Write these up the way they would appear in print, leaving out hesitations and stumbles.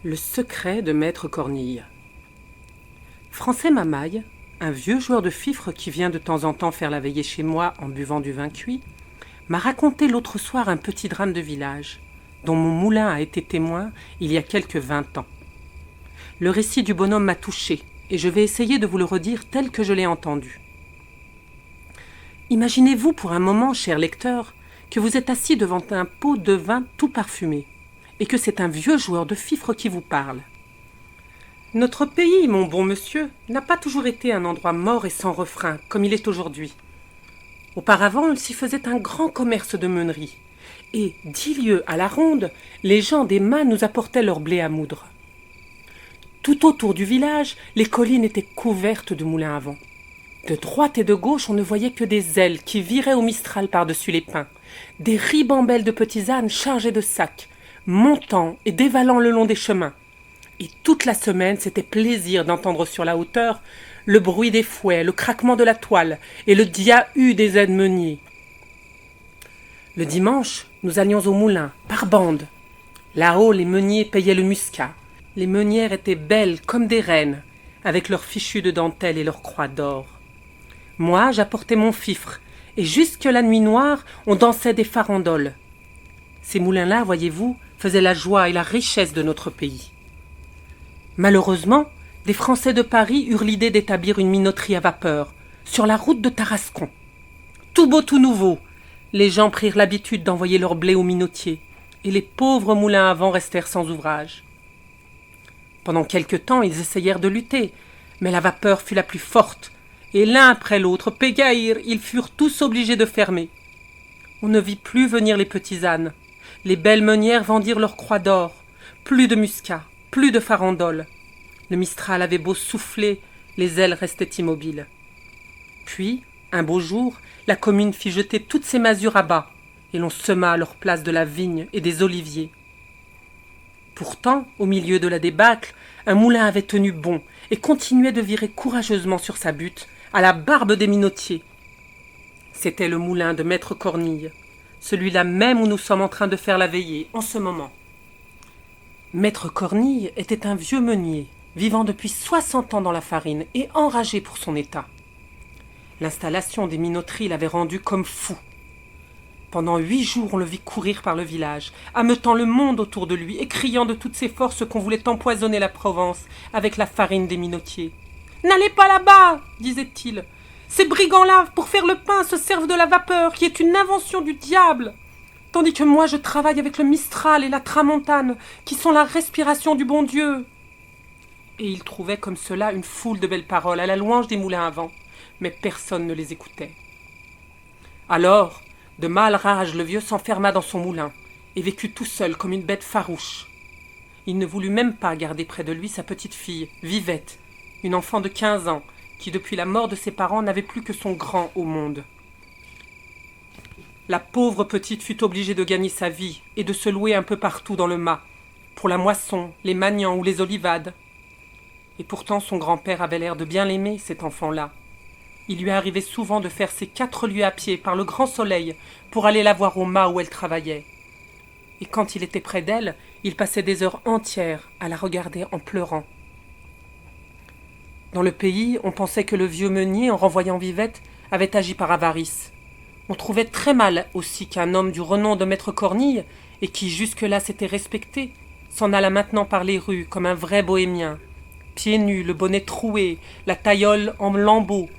Le secret de Maître Cornille. Français Mamaille, un vieux joueur de fifre qui vient de temps en temps faire la veillée chez moi en buvant du vin cuit, m'a raconté l'autre soir un petit drame de village, dont mon moulin a été témoin il y a quelques 20 ans. Le récit du bonhomme m'a touché, et je vais essayer de vous le redire tel que je l'ai entendu. Imaginez-vous pour un moment, cher lecteur, que vous êtes assis devant un pot de vin tout parfumé, et que c'est un vieux joueur de fifre qui vous parle. Notre pays, mon bon monsieur, n'a pas toujours été un endroit mort et sans refrain, comme il est aujourd'hui. Auparavant, il s'y faisait un grand commerce de meunerie, et 10 lieues à la ronde, les gens des mâts nous apportaient leur blé à moudre. Tout autour du village, les collines étaient couvertes de moulins à vent. De droite et de gauche, on ne voyait que des ailes qui viraient au mistral par-dessus les pins, des ribambelles de petits ânes chargés de sacs, montant et dévalant le long des chemins. Et toute la semaine, c'était plaisir d'entendre sur la hauteur le bruit des fouets, le craquement de la toile et le dia-hu des aides-meuniers. Le dimanche, nous allions au moulin, par bande. Là-haut, les meuniers payaient le muscat. Les meunières étaient belles comme des reines, avec leurs fichus de dentelle et leurs croix d'or. Moi, j'apportais mon fifre, et jusque la nuit noire, on dansait des farandoles. Ces moulins-là, voyez-vous, faisaient la joie et la richesse de notre pays. Malheureusement, des Français de Paris eurent l'idée d'établir une minoterie à vapeur, sur la route de Tarascon. Tout beau, tout nouveau, les gens prirent l'habitude d'envoyer leur blé aux minotiers, et les pauvres moulins à vent restèrent sans ouvrage. Pendant quelque temps, ils essayèrent de lutter, mais la vapeur fut la plus forte, et l'un après l'autre, pégaïr, ils furent tous obligés de fermer. On ne vit plus venir les petits ânes. Les belles meunières vendirent leurs croix d'or. Plus de muscat, plus de farandoles. Le mistral avait beau souffler, les ailes restaient immobiles. Puis, un beau jour, la commune fit jeter toutes ses masures à bas, et l'on sema à leur place de la vigne et des oliviers. Pourtant, au milieu de la débâcle, un moulin avait tenu bon et continuait de virer courageusement sur sa butte, à la barbe des minotiers. C'était le moulin de Maître Cornille, celui-là même où nous sommes en train de faire la veillée, en ce moment. Maître Cornille était un vieux meunier, vivant depuis 60 ans dans la farine et enragé pour son état. L'installation des minoteries l'avait rendu comme fou. Pendant 8 jours, on le vit courir par le village, ameutant le monde autour de lui et criant de toutes ses forces qu'on voulait empoisonner la Provence avec la farine des minotiers. « N'allez pas là-bas » disait-il. « Ces brigands-là, pour faire le pain, se servent de la vapeur, qui est une invention du diable. Tandis que moi, je travaille avec le Mistral et la Tramontane, qui sont la respiration du bon Dieu. » Et il trouvait comme cela une foule de belles paroles à la louange des moulins à vent, mais personne ne les écoutait. Alors, de mâle rage, le vieux s'enferma dans son moulin et vécut tout seul comme une bête farouche. Il ne voulut même pas garder près de lui sa petite fille, Vivette, une enfant de 15 ans, qui depuis la mort de ses parents n'avait plus que son grand au monde. La pauvre petite fut obligée de gagner sa vie et de se louer un peu partout dans le mât, pour la moisson, les maniants ou les olivades. Et pourtant son grand-père avait l'air de bien l'aimer, cet enfant-là. Il lui arrivait souvent de faire ses 4 lieues à pied par le grand soleil pour aller la voir au mât où elle travaillait. Et quand il était près d'elle, il passait des heures entières à la regarder en pleurant. Dans le pays, on pensait que le vieux meunier, en renvoyant Vivette, avait agi par avarice. On trouvait très mal aussi qu'un homme du renom de Maître Cornille, et qui jusque-là s'était respecté, s'en alla maintenant par les rues comme un vrai bohémien, pieds nus, le bonnet troué, la taillole en lambeaux.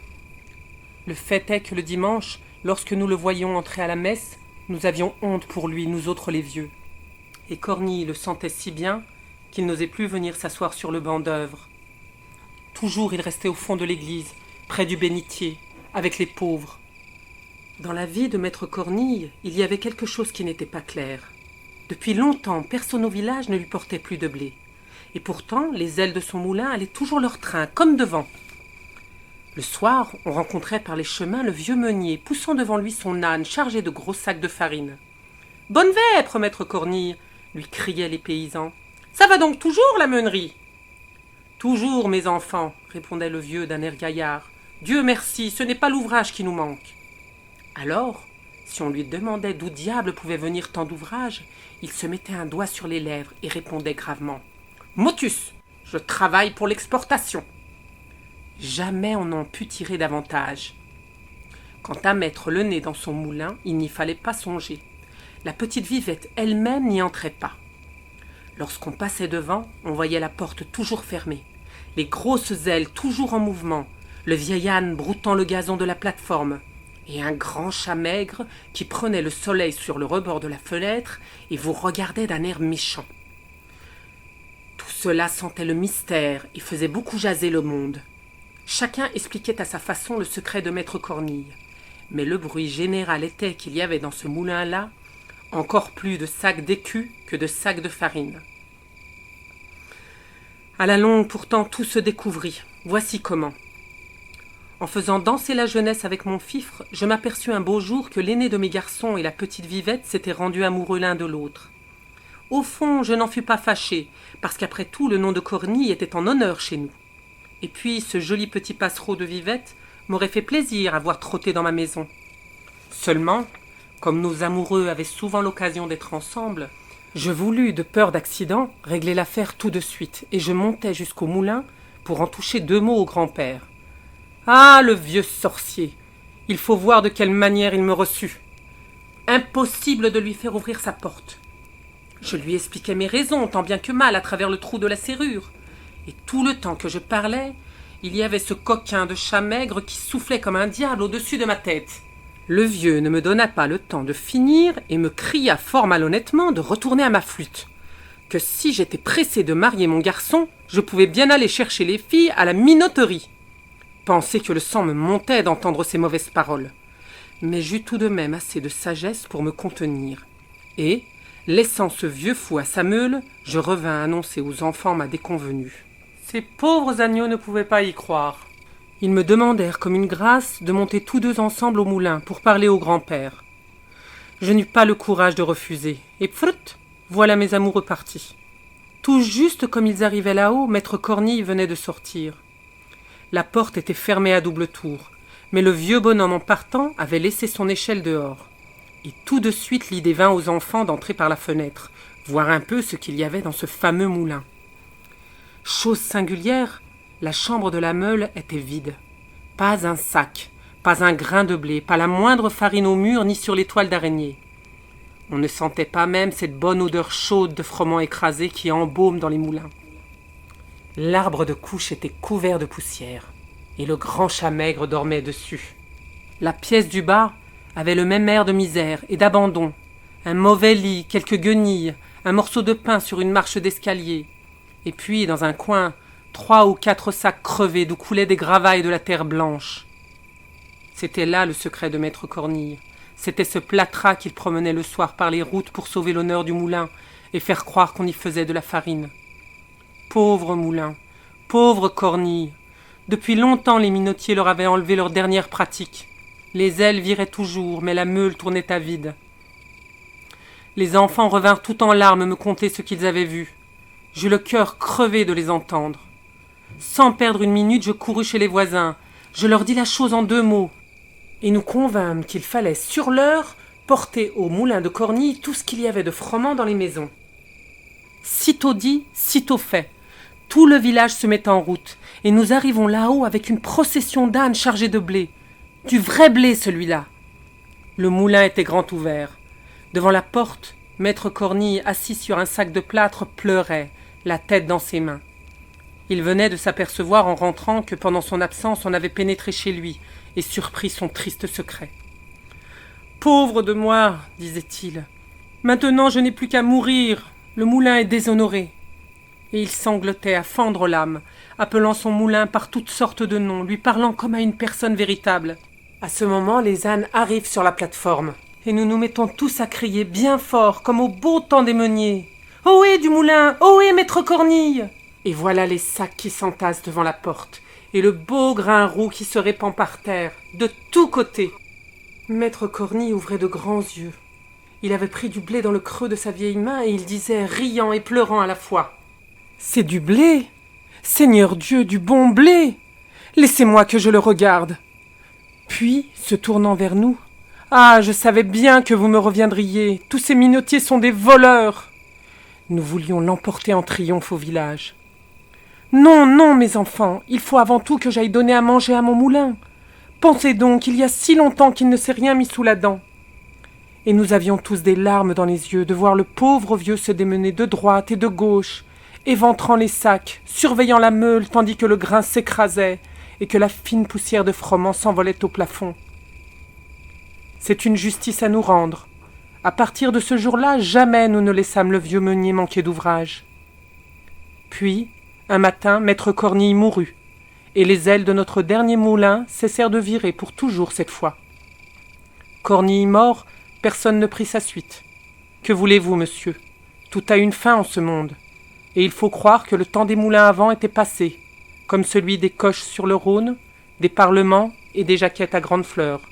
Le fait est que le dimanche, lorsque nous le voyions entrer à la messe, nous avions honte pour lui, nous autres les vieux. Et Cornille le sentait si bien qu'il n'osait plus venir s'asseoir sur le banc d'œuvre. Toujours il restait au fond de l'église, près du bénitier, avec les pauvres. Dans la vie de Maître Cornille, il y avait quelque chose qui n'était pas clair. Depuis longtemps, personne au village ne lui portait plus de blé. Et pourtant, les ailes de son moulin allaient toujours leur train, comme devant. Le soir, on rencontrait par les chemins le vieux meunier, poussant devant lui son âne chargé de gros sacs de farine. « Bonne vêpre, Maître Cornille !» lui criaient les paysans. « Ça va donc toujours, la meunerie ?» « Toujours, mes enfants, » répondait le vieux d'un air gaillard. « Dieu merci, ce n'est pas l'ouvrage qui nous manque. » Alors, si on lui demandait d'où diable pouvait venir tant d'ouvrage, il se mettait un doigt sur les lèvres et répondait gravement. Motus, je travaille pour l'exportation. Jamais on n'en put tirer davantage. Quant à mettre le nez dans son moulin, il n'y fallait pas songer. La petite Vivette elle-même n'y entrait pas. Lorsqu'on passait devant, on voyait la porte toujours fermée, les grosses ailes toujours en mouvement, le vieil âne broutant le gazon de la plateforme, et un grand chat maigre qui prenait le soleil sur le rebord de la fenêtre et vous regardait d'un air méchant. Tout cela sentait le mystère et faisait beaucoup jaser le monde. Chacun expliquait à sa façon le secret de Maître Cornille, mais le bruit général était qu'il y avait dans ce moulin-là encore plus de sacs d'écus que de sacs de farine. À la longue, pourtant, tout se découvrit. Voici comment. En faisant danser la jeunesse avec mon fifre, je m'aperçus un beau jour que l'aîné de mes garçons et la petite Vivette s'étaient rendus amoureux l'un de l'autre. Au fond, je n'en fus pas fâché, parce qu'après tout, le nom de Cornille était en honneur chez nous. Et puis, ce joli petit passereau de Vivette m'aurait fait plaisir à voir trotter dans ma maison. Seulement, comme nos amoureux avaient souvent l'occasion d'être ensemble, je voulus, de peur d'accident, régler l'affaire tout de suite, et je montai jusqu'au moulin pour en toucher 2 mots au grand-père. Ah, le vieux sorcier! Il faut voir de quelle manière il me reçut. Impossible de lui faire ouvrir sa porte. Je lui expliquai mes raisons, tant bien que mal, à travers le trou de la serrure. Et tout le temps que je parlais, il y avait ce coquin de chat maigre qui soufflait comme un diable au-dessus de ma tête. Le vieux ne me donna pas le temps de finir et me cria fort malhonnêtement de retourner à ma flûte. Que si j'étais pressé de marier mon garçon, je pouvais bien aller chercher les filles à la minoterie. Pensez que le sang me montait d'entendre ces mauvaises paroles. Mais j'eus tout de même assez de sagesse pour me contenir. Et, laissant ce vieux fou à sa meule, je revins annoncer aux enfants ma déconvenue. Ces pauvres agneaux ne pouvaient pas y croire. Ils me demandèrent comme une grâce de monter tous deux ensemble au moulin pour parler au grand-père. Je n'eus pas le courage de refuser, et pfrut, voilà mes amoureux partis. Tout juste comme ils arrivaient là-haut, Maître Cornille venait de sortir. La porte était fermée à double tour, mais le vieux bonhomme en partant avait laissé son échelle dehors. Et tout de suite l'idée vint aux enfants d'entrer par la fenêtre, voir un peu ce qu'il y avait dans ce fameux moulin. Chose singulière, la chambre de la meule était vide. Pas un sac, pas un grain de blé, pas la moindre farine au mur ni sur les toiles d'araignée. On ne sentait pas même cette bonne odeur chaude de froment écrasé qui embaume dans les moulins. L'arbre de couche était couvert de poussière, et le grand chat maigre dormait dessus. La pièce du bas avait le même air de misère et d'abandon. Un mauvais lit, quelques guenilles, un morceau de pain sur une marche d'escalier. Et puis, dans un coin, 3 ou 4 sacs crevés d'où coulaient des gravailles de la terre blanche. C'était là le secret de Maître Cornille. C'était ce plâtras qu'il promenait le soir par les routes pour sauver l'honneur du moulin et faire croire qu'on y faisait de la farine. Pauvre moulin, pauvre Cornille. Depuis longtemps, les minotiers leur avaient enlevé leur dernière pratique. Les ailes viraient toujours, mais la meule tournait à vide. Les enfants revinrent tout en larmes me conter ce qu'ils avaient vu. J'eus le cœur crevé de les entendre. Sans perdre une minute, je courus chez les voisins. Je leur dis la chose en 2 mots. Et nous convînmes qu'il fallait, sur l'heure, porter au moulin de Cornille tout ce qu'il y avait de froment dans les maisons. Sitôt dit, sitôt fait. Tout le village se met en route, et nous arrivons là-haut avec une procession d'ânes chargés de blé. Du vrai blé, celui-là. Le moulin était grand ouvert. Devant la porte, Maître Cornille, assis sur un sac de plâtre, pleurait, la tête dans ses mains. Il venait de s'apercevoir en rentrant que pendant son absence on avait pénétré chez lui et surpris son triste secret. « Pauvre de moi, disait-il, maintenant je n'ai plus qu'à mourir, le moulin est déshonoré. » Et il sanglotait à fendre l'âme, appelant son moulin par toutes sortes de noms, lui parlant comme à une personne véritable. À ce moment, les ânes arrivent sur la plateforme, et nous nous mettons tous à crier bien fort, comme au beau temps des meuniers. « Ohé du moulin! Ohé, Maître Cornille !» Et voilà les sacs qui s'entassent devant la porte, et le beau grain roux qui se répand par terre, de tous côtés. Maître Cornille ouvrait de grands yeux. Il avait pris du blé dans le creux de sa vieille main, et il disait, riant et pleurant à la fois, « C'est du blé! Seigneur Dieu, du bon blé! Laissez-moi que je le regarde !» Puis, se tournant vers nous, « Ah, je savais bien que vous me reviendriez, tous ces minotiers sont des voleurs !» Nous voulions l'emporter en triomphe au village. Non, non, mes enfants, il faut avant tout que j'aille donner à manger à mon moulin. Pensez donc, il y a si longtemps qu'il ne s'est rien mis sous la dent. Et nous avions tous des larmes dans les yeux de voir le pauvre vieux se démener de droite et de gauche, éventrant les sacs, surveillant la meule tandis que le grain s'écrasait et que la fine poussière de froment s'envolait au plafond. C'est une justice à nous rendre. À partir de ce jour-là, jamais nous ne laissâmes le vieux meunier manquer d'ouvrage. Puis, un matin, maître Cornille mourut, et les ailes de notre dernier moulin cessèrent de virer pour toujours cette fois. Cornille mort, personne ne prit sa suite. Que voulez-vous, monsieur? Tout a une fin en ce monde, et il faut croire que le temps des moulins à vent était passé, comme celui des coches sur le Rhône, des parlements et des jaquettes à grandes fleurs.